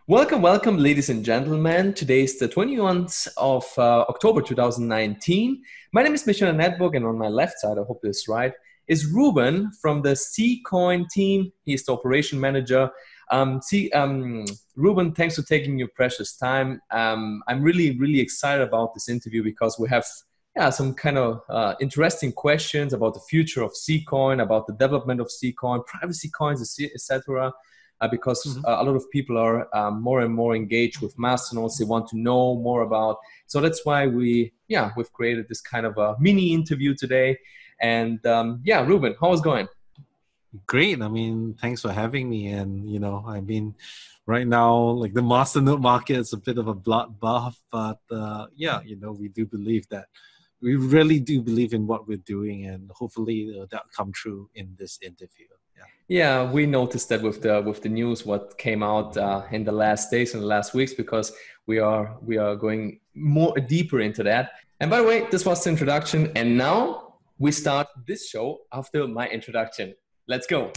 Welcome, welcome, ladies and gentlemen. Today is the 21st of October 2019. My name is Melchionda Network, and on my left side, I hope this is right, is Reuben from the Zcoin team. He's the operation manager. Reuben, thanks for taking your precious time. I'm really excited about this interview because we have some kind of interesting questions about the future of Zcoin, about the development of Zcoin, privacy coins, etc. Because a lot of people are more and more engaged with Masternodes. They want to know more about. So that's why we've created this kind of a mini interview today. And Reuben, how's it going? Great. I mean, thanks for having me. And, right now, like the Masternode market is a bit of a bloodbath, but we really do believe in what we're doing, and hopefully that'll come true in this interview. Yeah, we noticed that with the news what came out in the last days and the last weeks, because we are going more deeper into that. And by the way, this was the introduction, and now we start this show after my introduction. Let's go.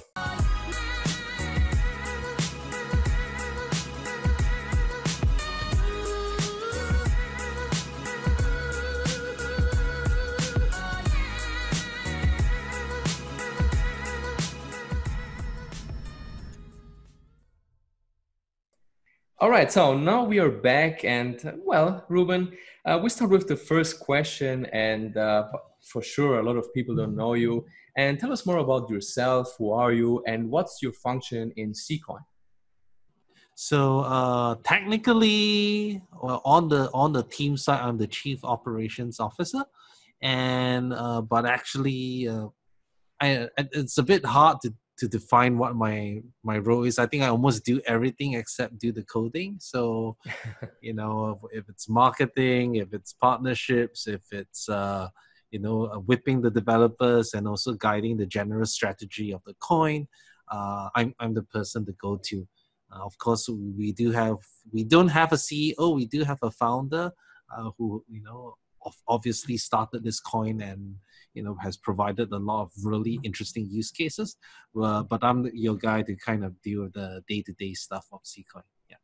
All right, so now we are back, and Reuben, we start with the first question, and for sure a lot of people don't know you. And tell us more about yourself. Who are you, and what's your function in Zcoin? So technically, on the team side, I'm the Chief Operations Officer, and but actually, it's a bit hard to define what my role is. I think I almost do everything except do the coding. So, if it's marketing, if it's partnerships, if it's whipping the developers and also guiding the general strategy of the coin, I'm the person to go to. Of course, we don't have a CEO. We do have a founder who obviously started this coin and has provided a lot of really interesting use cases. But I'm your guy to kind of deal with the day-to-day stuff of Zcoin. Yeah.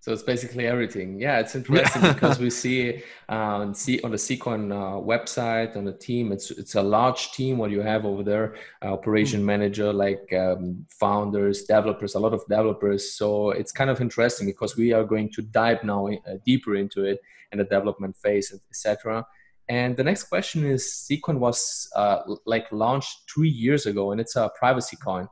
So it's basically everything. Yeah, it's interesting because we see on the Zcoin website, on the team, it's a large team what you have over there, operation manager, like founders, developers, a lot of developers. So it's kind of interesting because we are going to dive now deeper into it in the development phase, etc. And the next question is, Zcoin was launched 3 years ago, and it's a privacy coin.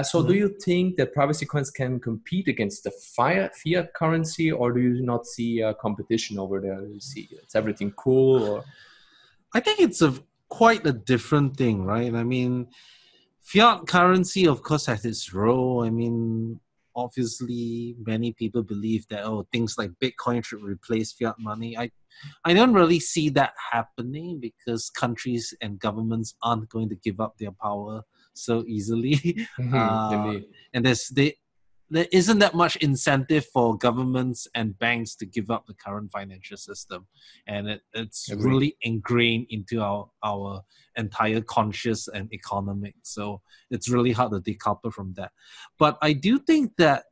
So do you think that privacy coins can compete against the fiat currency, or do you not see a competition over there? You see it's everything cool? Or? I think it's quite a different thing, right? I mean, fiat currency, of course, has its role. I mean, obviously, many people believe that, things like Bitcoin should replace fiat money. I don't really see that happening because countries and governments aren't going to give up their power so easily. And there isn't that much incentive for governments and banks to give up the current financial system. And it's really ingrained into our entire conscious and economic. So it's really hard to decouple from that. But I do think that,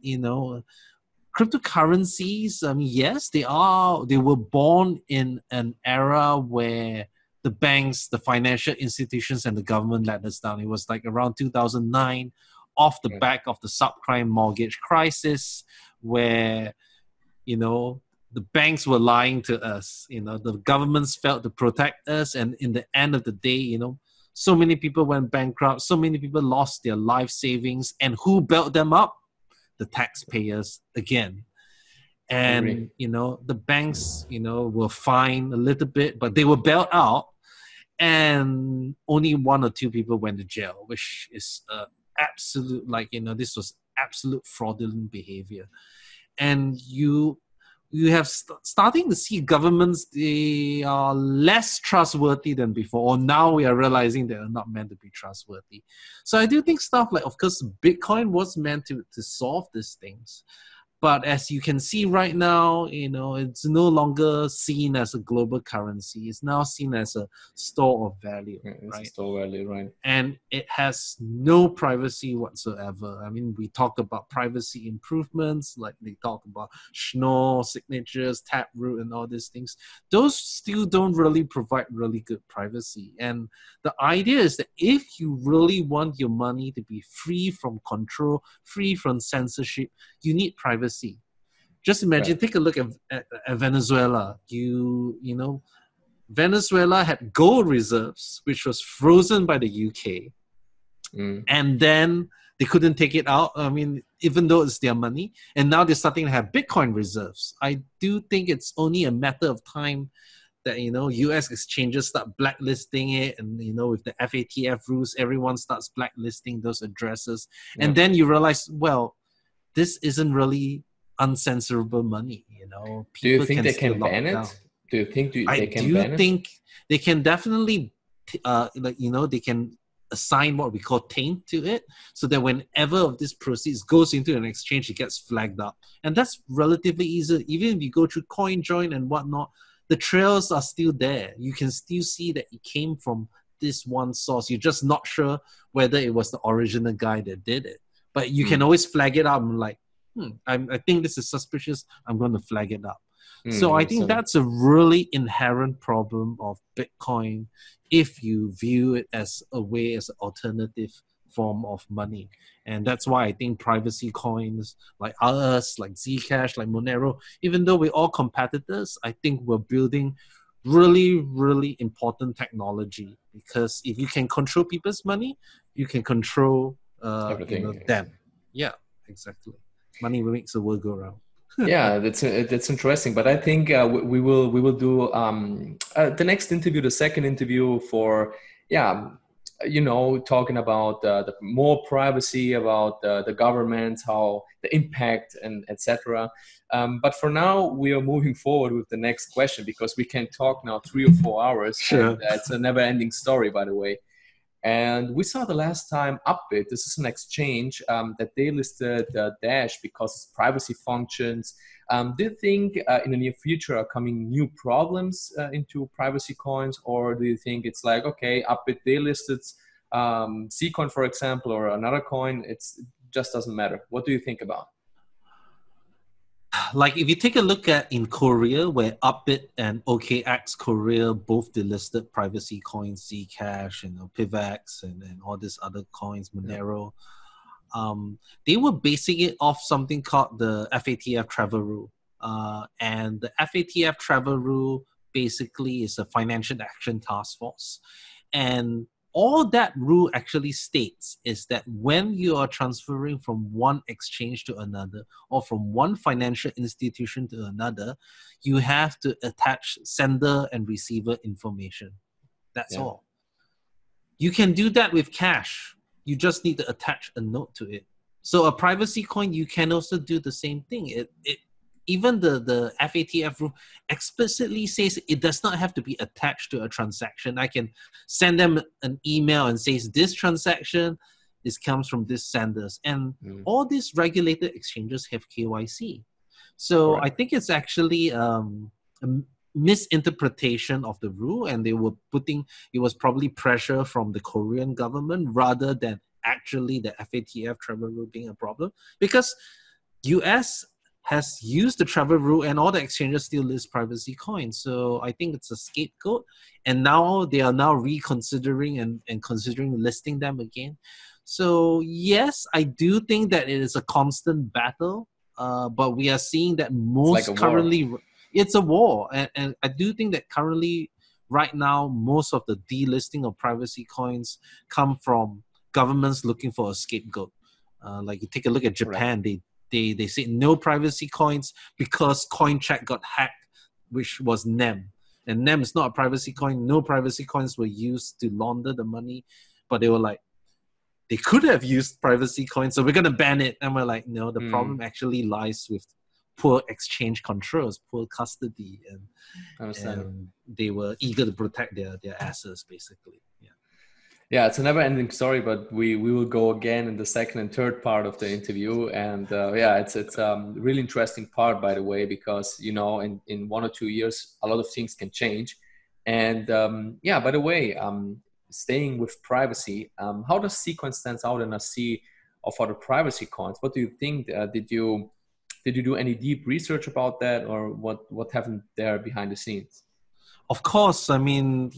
cryptocurrencies, yes, they were born in an era where the banks, the financial institutions, and the government let us down. It was like around 2009, off the back of the subprime mortgage crisis, where, the banks were lying to us. The governments failed to protect us. And in the end of the day, so many people went bankrupt. So many people lost their life savings. And who bailed them up? The taxpayers again. And, the banks, were fined a little bit, but they were bailed out. And only 1 or 2 people went to jail, which is absolute, this was absolute fraudulent behavior. And you have starting to see governments, they are less trustworthy than before. Or now we are realizing they are not meant to be trustworthy. So I do think stuff like, of course, Bitcoin was meant to solve these things. But as you can see right now, it's no longer seen as a global currency. It's now seen as a store of value, It's a right? store value, right? And it has no privacy whatsoever. I mean, we talk about privacy improvements, like they talk about Schnorr, signatures, Taproot, and all these things. Those still don't really provide really good privacy. And the idea is that if you really want your money to be free from control, free from censorship, you need privacy. Just imagine, take a look at Venezuela. Venezuela had gold reserves, which was frozen by the UK. And then they couldn't take it out. I mean, even though it's their money. And now they're starting to have Bitcoin reserves. I do think it's only a matter of time that, US exchanges start blacklisting it. And, with the FATF rules, everyone starts blacklisting those addresses. Yeah. And then you realize, well, this isn't really uncensorable money. People do you think they can ban it? Do you think they can ban it? I do think they can definitely, they can assign what we call taint to it, so that whenever of this proceeds goes into an exchange, it gets flagged up. And that's relatively easy. Even if you go through CoinJoin and whatnot, the trails are still there. You can still see that it came from this one source. You're just not sure whether it was the original guy that did it. But you can always flag it up and like, I think this is suspicious. I'm going to flag it up. So I think that's a really inherent problem of Bitcoin if you view it as a way, as an alternative form of money. And that's why I think privacy coins like us, like Zcash, like Monero, even though we're all competitors, I think we're building really, really important technology, because if you can control people's money, you can control them. Yeah, exactly. Money makes the world go round. Yeah, that's interesting. But I think we will do the next interview, the second interview for talking about the more privacy, about the government, how the impact and etc. But for now, we are moving forward with the next question, because we can talk now 3 or 4 hours. Sure. And it's a never-ending story, by the way. And we saw the last time Upbit, this is an exchange that they listed Dash because it's privacy functions. Do you think in the near future are coming new problems into privacy coins? Or do you think it's like, okay, Upbit, they listed Zcoin, for example, or another coin, it just doesn't matter? What do you think about? Like if you take a look at in Korea, where Upbit and OKX Korea both delisted privacy coins, Zcash and PIVX and all these other coins, Monero, they were basing it off something called the FATF travel rule. And the FATF travel rule basically is a financial action task force. And all that rule actually states is that when you are transferring from one exchange to another, or from one financial institution to another, you have to attach sender and receiver information. That's all. You can do that with cash. You just need to attach a note to it. So a privacy coin, you can also do the same thing. Even the FATF rule explicitly says it does not have to be attached to a transaction. I can send them an email and says this transaction comes from this senders. And all these regulated exchanges have KYC. So I think it's actually a misinterpretation of the rule, and it was probably pressure from the Korean government rather than actually the FATF travel rule being a problem, because US has used the travel rule and all the exchanges still list privacy coins. So I think it's a scapegoat, and now they are now reconsidering and considering listing them again. So yes, I do think that it is a constant battle, but we are seeing that it's a war. And I do think that currently, right now, most of the delisting of privacy coins come from governments looking for a scapegoat. Like you take a look at Japan, they say no privacy coins because CoinCheck got hacked, which was NEM. And NEM is not a privacy coin. No privacy coins were used to launder the money. But they were like, they could have used privacy coins, so we're going to ban it. And we're like, no, the problem actually lies with poor exchange controls, poor custody. And they were eager to protect their assets, basically. Yeah. Yeah, it's a never-ending story, but we will go again in the second and third part of the interview. And yeah, it's really interesting part, by the way, because in 1 or 2 years, a lot of things can change. And yeah, by the way, staying with privacy, how does Zcoin stands out in a sea of other privacy coins? What do you think? Did you do any deep research about that, or what happened there behind the scenes? Of course, I mean,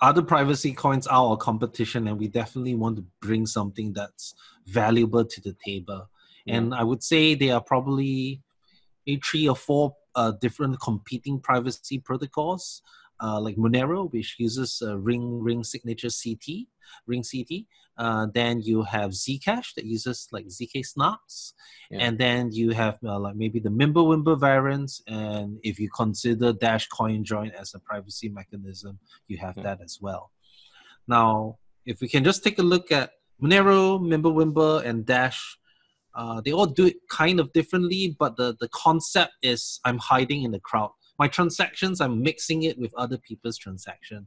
other privacy coins are our competition, and we definitely want to bring something that's valuable to the table. Yeah. And I would say there are probably 3 or 4 different competing privacy protocols, like Monero, which uses ring signature ring CT. Then you have Zcash that uses like ZK snaps. Yeah. And then you have like maybe the Mimblewimble variants. And if you consider Dash Coin Join as a privacy mechanism, you have that as well. Now, if we can just take a look at Monero, Mimblewimble, and Dash, they all do it kind of differently, but the concept is I'm hiding in the crowd. My transactions, I'm mixing it with other people's transaction.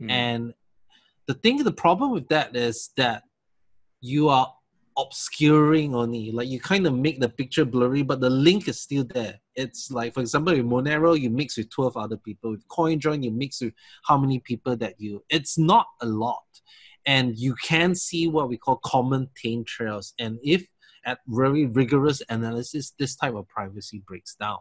And the problem with that is that you are obscuring only. Like you kind of make the picture blurry, but the link is still there. It's like, for example, with Monero, you mix with 12 other people. With CoinJoin, you mix with how many people it's not a lot. And you can see what we call common taint trails. And if at very rigorous analysis, this type of privacy breaks down.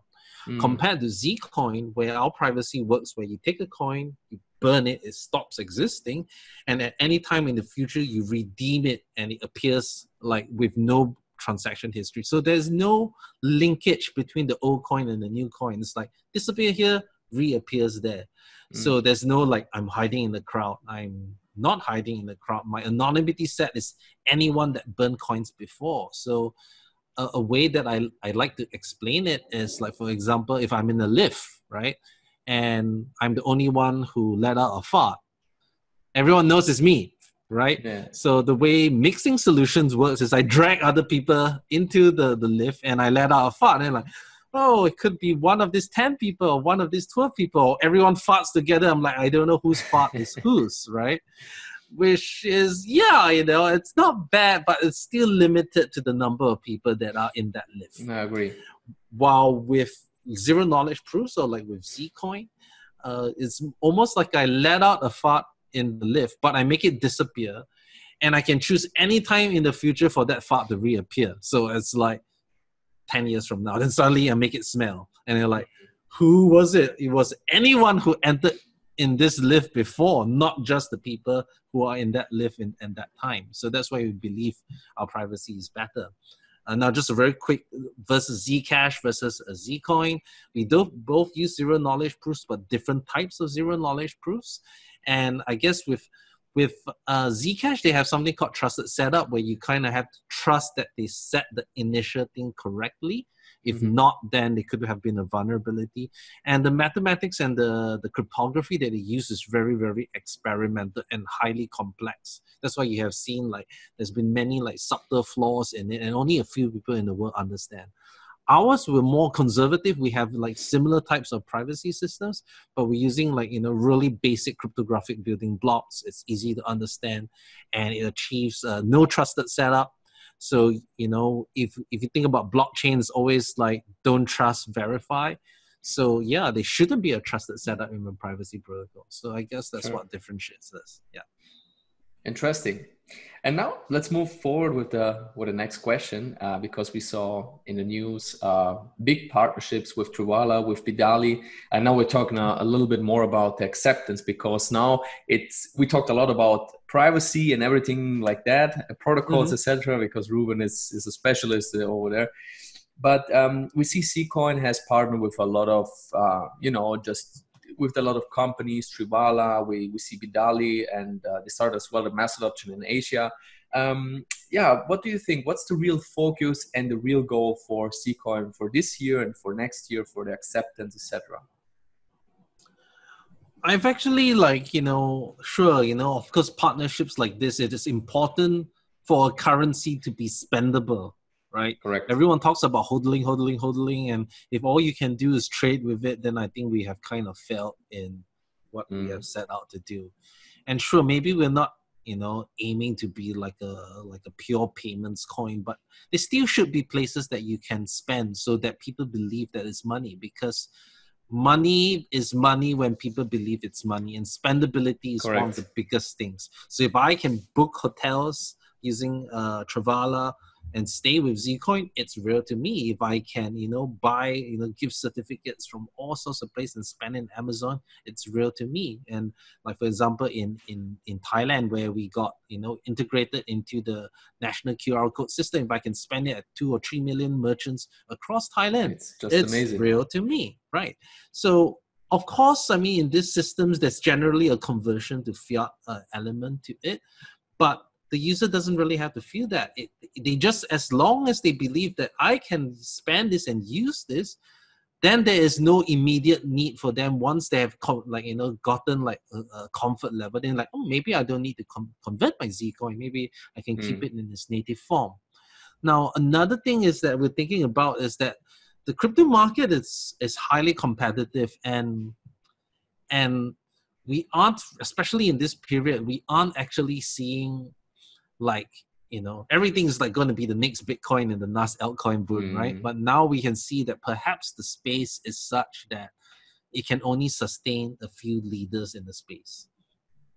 Compared to Zcoin, where our privacy works where you take a coin, you burn it, it stops existing, and at any time in the future, you redeem it and it appears like with no transaction history. So there's no linkage between the old coin and the new coin. It's like disappear here, reappears there. So there's no like, I'm hiding in the crowd. I'm not hiding in the crowd. My anonymity set is anyone that burned coins before. So a way that I like to explain it is like, for example, if I'm in a lift, right? And I'm the only one who let out a fart. Everyone knows it's me, right? Yeah. So the way mixing solutions works is I drag other people into the lift and I let out a fart. And like, oh, it could be one of these 10 people or one of these 12 people. Everyone farts together. I'm like, I don't know whose fart is whose, right? Which is, it's not bad, but it's still limited to the number of people that are in that lift. I agree. While with zero knowledge proofs or like with Zcoin, it's almost like I let out a fart in the lift, but I make it disappear. And I can choose any time in the future for that fart to reappear. So it's like 10 years from now. Then suddenly I make it smell. And you're like, who was it? It was anyone who entered in this lift before, not just the people who are in that lift in that time. So that's why we believe our privacy is better. Now, just a very quick versus Zcash versus a Zcoin. We both use zero knowledge proofs, but different types of zero knowledge proofs. And I guess with Zcash, they have something called trusted setup, where you kind of have to trust that they set the initial thing correctly. If not, then there could have been a vulnerability. And the mathematics and the cryptography that they use is very, very experimental and highly complex. That's why you have seen like there's been many like subtle flaws in it, and only a few people in the world understand. Ours were more conservative. We have like similar types of privacy systems, but we're using like, really basic cryptographic building blocks. It's easy to understand, and it achieves no trusted setup. So, if you think about blockchains, always like don't trust, verify. So yeah, they shouldn't be a trusted setup in a privacy protocol. So I guess that's what differentiates us. Yeah. Interesting. And now let's move forward with the next question, because we saw in the news big partnerships with Trivala, with Bidali, and now we're talking a little bit more about the acceptance, because now we talked a lot about privacy and everything like that, protocols, etc. Because Reuben is a specialist over there. But we see Zcoin has partnered with a lot of just with a lot of companies, Trivala, we see Bidali, and they started as well the mass adoption in Asia. What do you think? What's the real focus and the real goal for Zcoin for this year and for next year for the acceptance, etc.? I've actually of course, partnerships like this, it is important for a currency to be spendable. Right? Correct. Everyone talks about hodling, and if all you can do is trade with it, then I think we have kind of failed in what we have set out to do. And sure, maybe we're not aiming to be like a pure payments coin, but there still should be places that you can spend so that people believe that it's money, because money is money when people believe it's money, and spendability is one of the Correct. biggest things. So if I can book hotels using Travala and stay with Zcoin, it's real to me. If I can, buy, gift certificates from all sorts of places and spend in Amazon, it's real to me. And like, for example, in Thailand, where we got, integrated into the national QR code system, if I can spend it at 2 or 3 million merchants across Thailand, It's just it's amazing. real to me, right? So, of course, I mean, in these systems, there's generally a conversion to fiat element to it, but the user doesn't really have to feel that. They just, as long as they believe that I can spend this and use this, then there is no immediate need for them once they have gotten like a comfort level. Then like, oh, maybe I don't need to convert my Zcoin. Maybe I can keep it in its native form. Now, another thing is that we're thinking about is that the crypto market is highly competitive, and we aren't, especially in this period, we aren't actually seeing like, everything's like going to be the next Bitcoin and the next altcoin boom, right? But now we can see that perhaps the space is such that it can only sustain a few leaders in the space.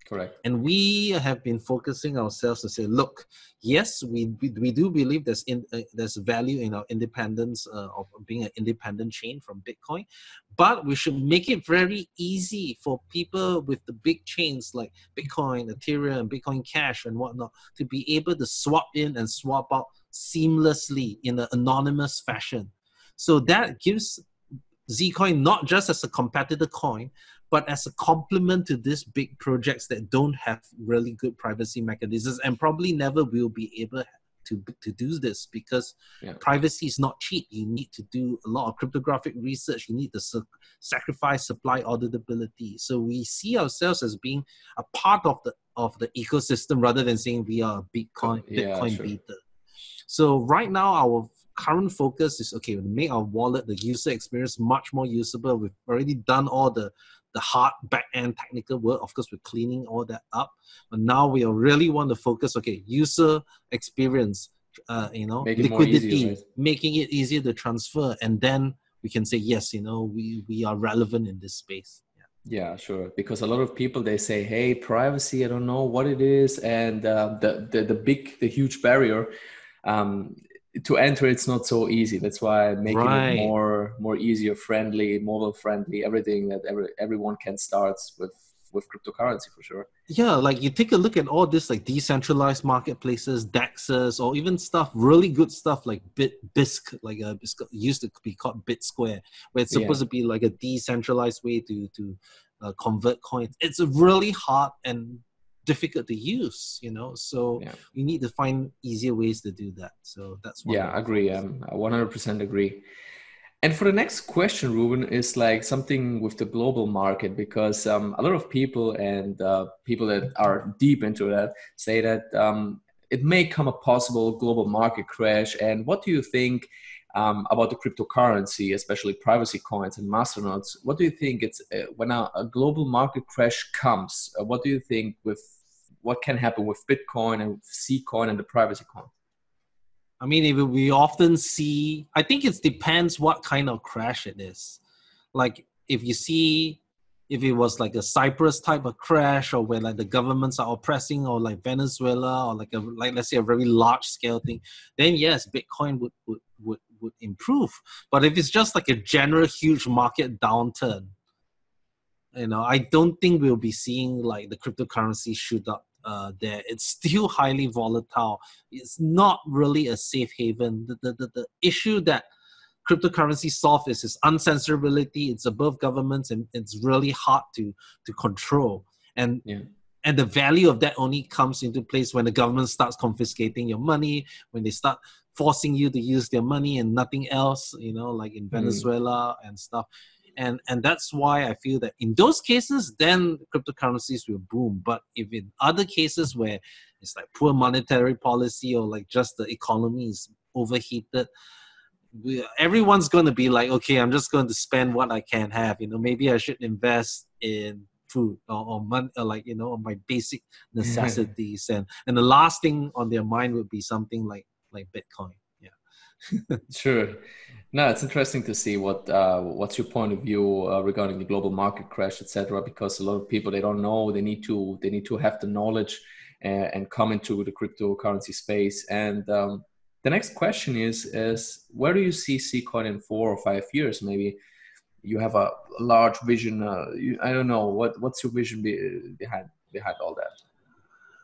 Correct. And we have been focusing ourselves to say, look, yes, we do believe there's value in our independence of being an independent chain from Bitcoin, but we should make it very easy for people with the big chains like Bitcoin, Ethereum, Bitcoin Cash, and whatnot to be able to swap in and swap out seamlessly in an anonymous fashion. So that gives Zcoin not just as a competitor coin, but as a complement to these big projects that don't have really good privacy mechanisms and probably never will be able to do this, because privacy is not cheap. You need to do a lot of cryptographic research. You need to sacrifice supply auditability. So we see ourselves as being a part of the ecosystem rather than saying we are a Bitcoin beta. So right now, our current focus is, okay, we make our wallet, the user experience, much more usable. We've already done all the hard back-end technical work. Of course, we're cleaning all that up. But now we really want to focus, okay, user experience, liquidity, making it easier to transfer. And then we can say, yes, we are relevant in this space. Yeah, sure. Because a lot of people, they say, hey, privacy, I don't know what it is. And the huge barrier to enter, it's not so easy. That's why making it more easier, friendly, mobile friendly, everything that everyone can start with cryptocurrency for sure. Yeah, like you take a look at all this like decentralized marketplaces, DEXs, or even stuff, really good stuff like BISC, like used to be called BitSquare, where it's supposed to be like a decentralized way to convert coins. It's really hard and difficult to use, so you need to find easier ways to do that. So that's one. I agree. I 100% agree. And for the next question, Reuben, is like something with the global market, because a lot of people and people that are deep into that say that it may come a possible global market crash. And what do you think about the cryptocurrency, especially privacy coins and masternodes? What do you think it's when a global market crash comes? What do you think what can happen with Bitcoin and Zcoin and the privacy coin? I mean, we often see, I think it depends what kind of crash it is. Like if it was like a Cyprus type of crash, or where like the governments are oppressing, or like Venezuela, or like let's say a very large scale thing, then yes, Bitcoin would improve. But if it's just like a general huge market downturn, I don't think we'll be seeing like the cryptocurrency shoot up there. It's still highly volatile. It's not really a safe haven. The issue that cryptocurrency solve is its uncensorability. It's above governments, and it's really hard to control. And the value of that only comes into place when the government starts confiscating your money, when they start forcing you to use their money and nothing else, like in Venezuela and stuff. And that's why I feel that in those cases, then cryptocurrencies will boom. But if in other cases where it's like poor monetary policy, or like just the economy is overheated, everyone's going to be like, okay, I'm just going to spend what I can have. Maybe I should invest in food or money, like, or my basic necessities. And the last thing on their mind would be something like Bitcoin. Yeah. Sure. No, it's interesting to see what's your point of view regarding the global market crash, etc. Because a lot of people, they don't know. They need to have the knowledge and come into the cryptocurrency space. And the next question is where do you see Zcoin in 4 or 5 years? Maybe you have a large vision. I don't know what's your vision behind all that.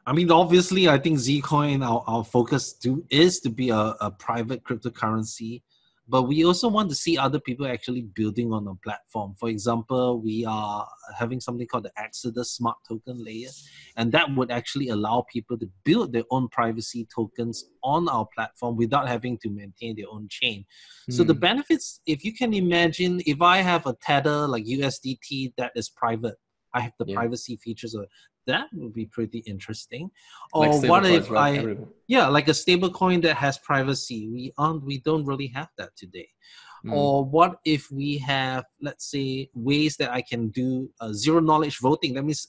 I mean, obviously, I think Zcoin, our focus is to be a private cryptocurrency, but we also want to see other people actually building on a platform. For example, we are having something called the Exodus Smart Token Layer, and that would actually allow people to build their own privacy tokens on our platform without having to maintain their own chain. So the benefits, if you can imagine, if I have a Tether like USDT that is private, I have the privacy features of that would be pretty interesting. Or like what if right? like a stable coin that has privacy? We don't really have that today. Or what if we have, let's say, ways that I can do zero knowledge voting? That means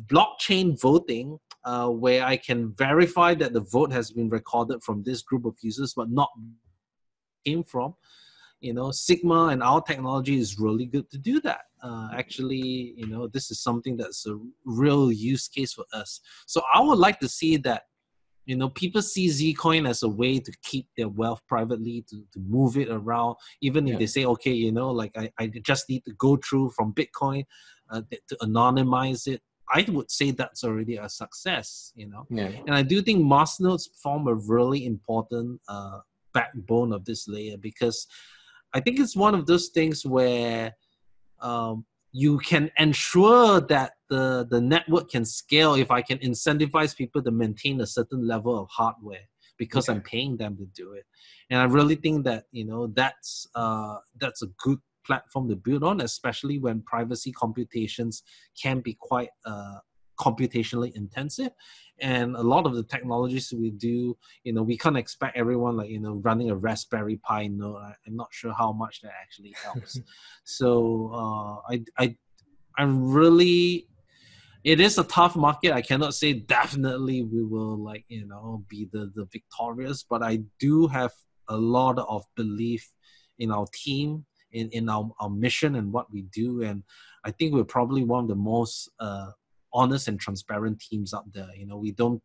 blockchain voting, where I can verify that the vote has been recorded from this group of users, but not came from. Sigma and our technology is really good to do that. Actually, this is something that's a real use case for us. So I would like to see that, people see Zcoin as a way to keep their wealth privately, to move it around. Even if they say, okay, like I just need to go through from Bitcoin to anonymize it, I would say that's already a success, And I do think masternodes form a really important backbone of this layer, because I think it's one of those things where you can ensure that the network can scale if I can incentivize people to maintain a certain level of hardware because I'm paying them to do it. And I really think that, that's a good platform to build on, especially when privacy computations can be quite computationally intensive. And a lot of the technologies we do, we can't expect everyone running a Raspberry Pi node. I'm not sure how much that actually helps. So I'm really, it is a tough market. I cannot say definitely we will be the victorious, but I do have a lot of belief in our team, in our mission and what we do. And I think we're probably one of the most honest and transparent teams out there. We don't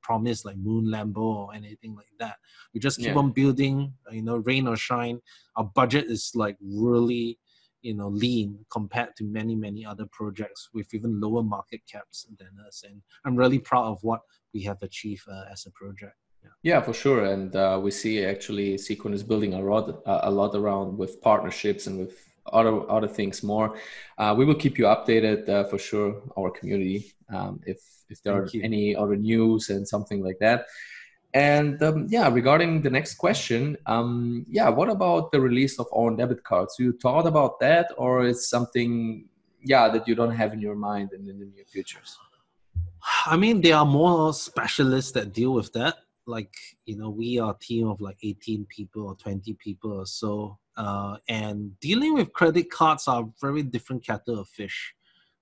promise like moon Lambo or anything like that. We just keep on building, rain or shine. Our budget is like really, lean compared to many other projects with even lower market caps than us. And I'm really proud of what we have achieved as a project. Yeah, for sure. And we see actually Zcoin is building a lot around with partnerships and with other things more. We will keep you updated for sure, our community, if there are any other news and something like that. And regarding the next question, what about the release of own debit cards? You thought about that, or it's something that you don't have in your mind in the near futures? I mean, there are more specialists that deal with that. Like, we are a team of like 18 people or 20 people or so. And dealing with credit cards are very different kettle of fish.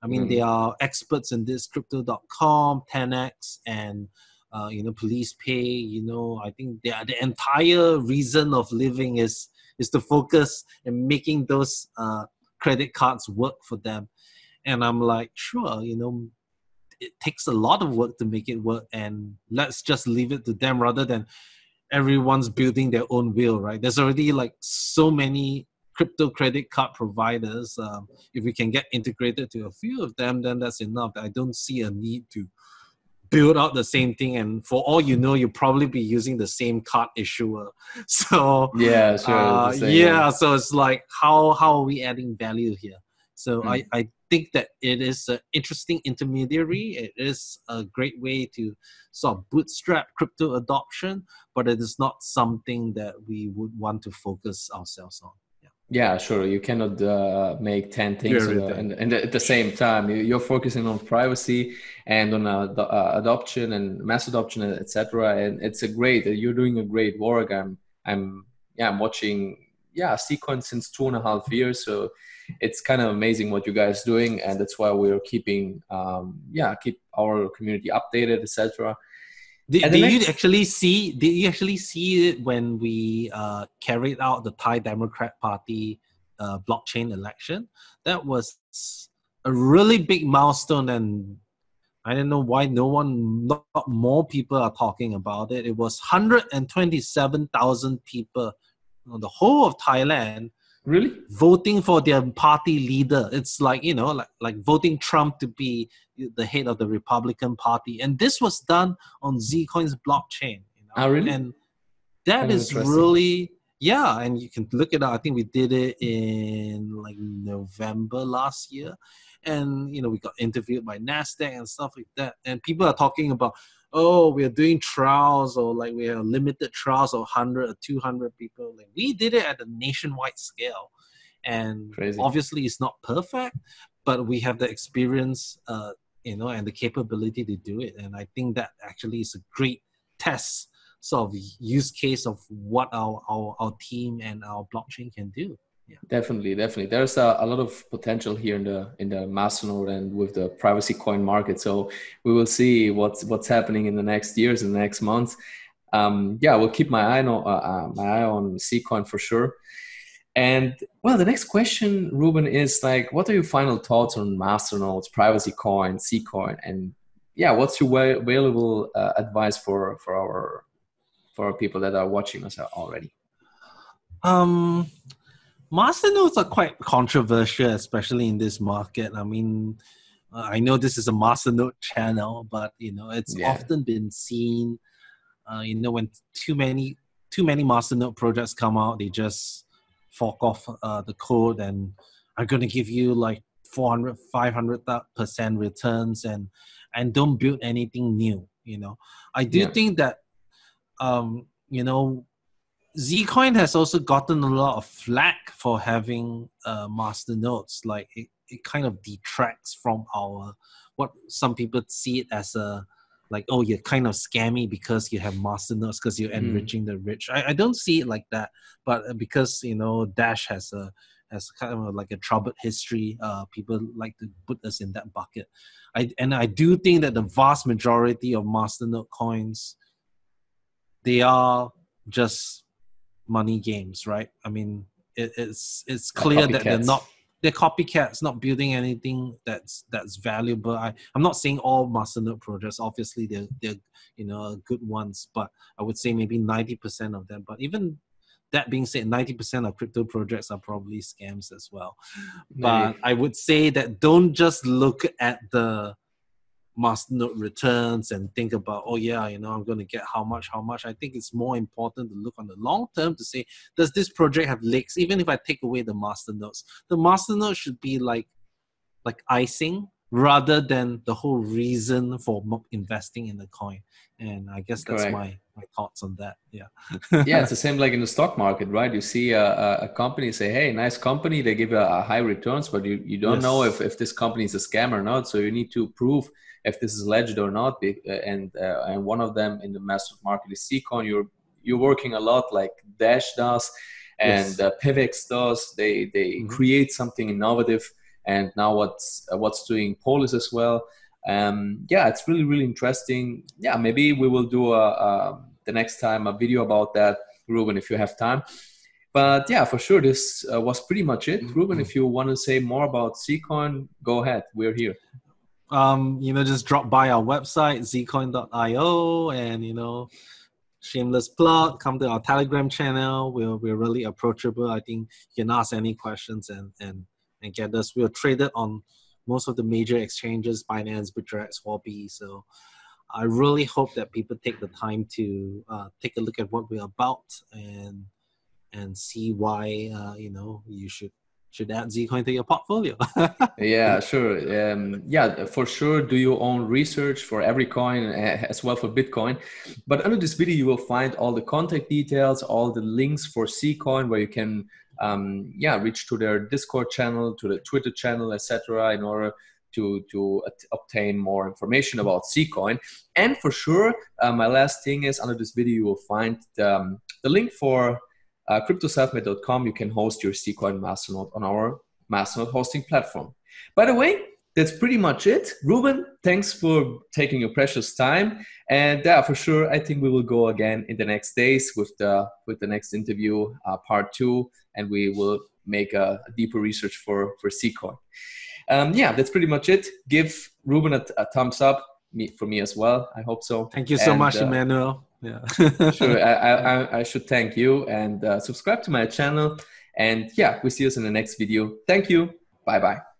I mean, they are experts in this, Crypto.com, 10x, and, Police Pay. I think the entire reason of living is to focus and making those credit cards work for them. And I'm like, sure, it takes a lot of work to make it work, and let's just leave it to them rather than everyone's building their own wheel, right? There's already like so many crypto credit card providers. If we can get integrated to a few of them, then that's enough. I don't see a need to build out the same thing, and for all you know, you'll probably be using the same card issuer. So yeah, sure. So it's like, how are we adding value here? So I think that it is an interesting intermediary. It is a great way to sort of bootstrap crypto adoption, but it is not something that we would want to focus ourselves on. Yeah, sure. You cannot make 10 things and at the same time. You're focusing on privacy and on adoption and mass adoption, etc. And it's you're doing a great work. I'm watching Zcoin since 2.5 years. So it's kind of amazing what you guys are doing, and that's why we're keeping keep our community updated, etc. Did you actually see it when we carried out the Thai Democrat Party blockchain election? That was a really big milestone, and I don't know why not more people are talking about it. It was 127,000 people, the whole of Thailand, really voting for their party leader. It's like, like voting Trump to be the head of the Republican Party. And this was done on Zcoin's blockchain. Really? And that kind of is really, and you can look it up. I think we did it in like November last year. And, we got interviewed by NASDAQ and stuff like that. And people are talking about, oh, we're doing trials, or like we have limited trials of 100 or 200 people. Like, we did it at a nationwide scale. And Crazy. Obviously it's not perfect, but we have the experience, and the capability to do it. And I think that actually is a great test sort of use case of what our team and our blockchain can do. Yeah. Definitely. There's a lot of potential here in the Masternode and with the privacy coin market. So we will see what's happening in the next years and the next months. We'll keep my eye on Zcoin for sure. And well, the next question, Reuben, is like, what are your final thoughts on Masternodes, privacy coin, Zcoin, and what's your valuable advice for our people that are watching us already? Masternodes are quite controversial, especially in this market. I mean, I know this is a Masternode channel, but it's often been seen. When too many Masternode projects come out, they just fork off the code and are going to give you like 400, 500% returns and don't build anything new. I do think that Zcoin has also gotten a lot of flack for having masternodes. Like it kind of detracts from what some people see it as you're kind of scammy because you have masternodes because you're enriching the rich. I don't see it like that, but because Dash has kind of like a troubled history, people like to put us in that bucket. I do think that the vast majority of masternode coins, they are just money games, right? I mean, it's clear that they're copycats, not building anything that's valuable. I'm not saying all Masternode projects, obviously they're good ones, but I would say maybe 90% of them. But even that being said, 90% of crypto projects are probably scams as well. Maybe. But I would say that don't just look at the Masternode returns and think about, I'm going to get how much. I think it's more important to look on the long term to say, does this project have legs? Even if I take away the Masternode should be like icing rather than the whole reason for investing in the coin. And I guess that's my thoughts on that. Yeah. It's the same like in the stock market, right? You see a company say, hey, nice company, they give a high returns, but you don't know if this company is a scam or not. So you need to prove if this is legit or not. And one of them in the massive market is Zcoin. You're working a lot like Dash does and Pivex does. They create something innovative. And now what's doing Polis as well. It's really, really interesting. Maybe we will do the next time a video about that, Reuben, if you have time. But for sure, this was pretty much it. Reuben, if you want to say more about Zcoin, go ahead. We're here. Just drop by our website, zcoin.io, and shameless plug, come to our Telegram channel. We're really approachable. I think you can ask any questions and get us. We are traded on most of the major exchanges, Binance, Bittrex, Huobi. So I really hope that people take the time to take a look at what we're about and see why you should add Zcoin to your portfolio. Sure. For sure. Do your own research for every coin as well for Bitcoin. But under this video, you will find all the contact details, all the links for Zcoin where you can reach to their Discord channel, to the Twitter channel, etc., in order to obtain more information about Zcoin. And for sure, my last thing is under this video, you will find the link for cryptoselfmade.com, you can host your Zcoin Masternode on our Masternode hosting platform. By the way, that's pretty much it. Reuben, thanks for taking your precious time. And yeah, for sure, I think we will go again in the next days with the next interview, part 2, and we will make a deeper research for Zcoin. Yeah, that's pretty much it. Give Reuben a thumbs up for me as well. I hope so. Thank you so much, Emmanuel. Yeah. Sure, I should thank you, and subscribe to my channel. And yeah, we'll see us in the next video. Thank you. Bye-bye.